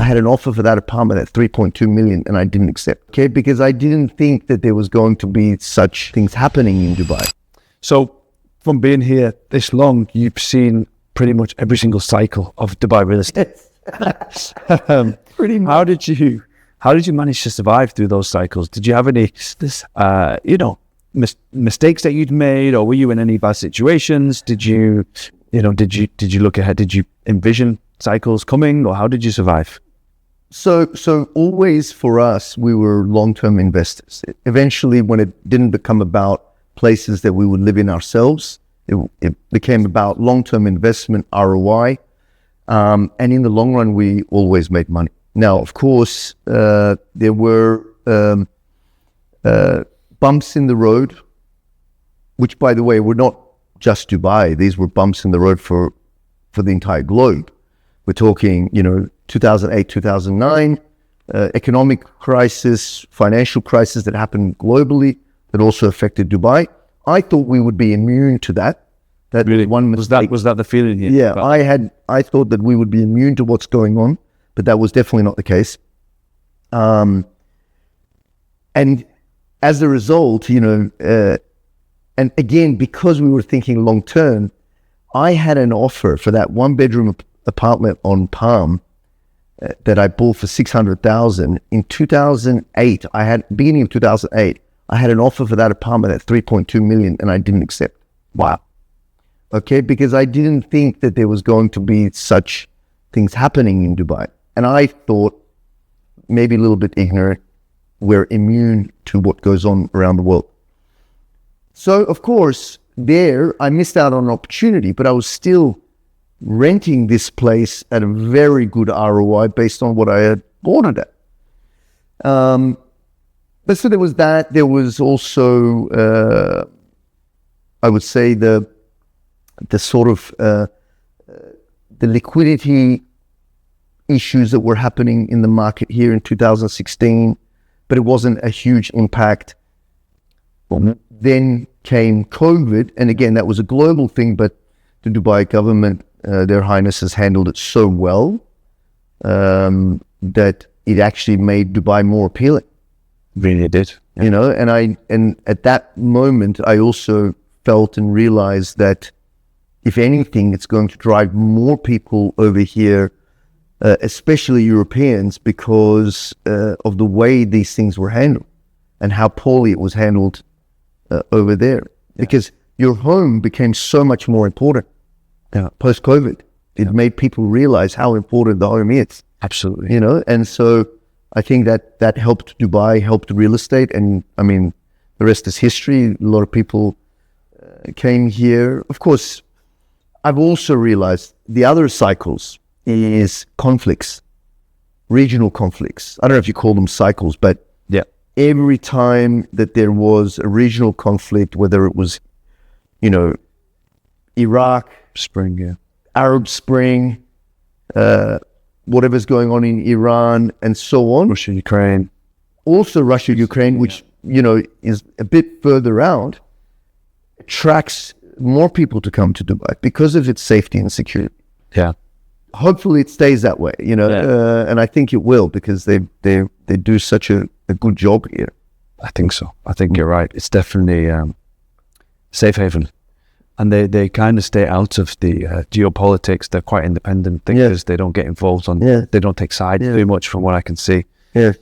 I had an offer for that apartment at 3.2 million and I didn't accept. Okay, because I didn't think that there was going to be such things happening in Dubai. So from being here this long, you've seen pretty much every single cycle of Dubai real estate. Pretty much. How did you manage to survive through those cycles? Did you have any, mistakes that you'd made, or were you in any bad situations? Did you look ahead? Did you envision cycles coming, or how did you survive? So always for us, we were long-term investors. Eventually, when it didn't become about places that we would live in ourselves, it became about long-term investment, ROI, and in the long run, we always made money. Now, of course, there were bumps in the road, which, by the way, were not just Dubai. These were bumps in the road for the entire globe. We're talking, 2008, 2009, economic crisis, financial crisis that happened globally that also affected Dubai. I thought we would be immune to that. That really? One mistake. Was that the feeling here? Yeah, I thought that we would be immune to what's going on, but that was definitely not the case. And as a result, and again, because we were thinking long term, I had an offer for that one-bedroom apartment on Palm that I bought for 600,000 in 2008. Beginning of 2008, I had an offer for that apartment at 3.2 million, and I didn't accept. Wow. Okay, because I didn't think that there was going to be such things happening in Dubai, and I thought, maybe a little bit ignorant, we're immune to what goes on around the world. So, of course, there I missed out on an opportunity, but I was still renting this place at a very good ROI based on what I had bought it at. But so there was that. There was also, I would say, the sort of the liquidity issues that were happening in the market here in 2016, but it wasn't a huge impact. Then came COVID, and again, that was a global thing, but the Dubai government, their highnesses, handled it so well that it actually made Dubai more appealing. Really did. Yeah. And at that moment, I also felt and realized that if anything, it's going to drive more people over here, especially Europeans, because of the way these things were handled and how poorly it was handled over there. Yeah. Because your home became so much more important post-COVID. It made people realize how important the home is. Absolutely. And so I think that helped Dubai, helped real estate. And I mean, the rest is history. A lot of people came here. Of course, I've also realized the other cycles is conflicts, regional conflicts. I don't know if you call them cycles, but every time that there was a regional conflict, whether it was, Iraq, Spring, Arab Spring, whatever's going on in Iran and so on. Russia, Ukraine. Also Russia, Ukraine, which, is a bit further out, attracts more people to come to Dubai because of its safety and security. Yeah. Hopefully it stays that way, and I think it will, because they do such a good job here. I think so. I think you're right. It's definitely safe haven. And they kind of stay out of the geopolitics. They're quite independent thinkers. They don't get involved they don't take sides too much, from what I can see. Yeah.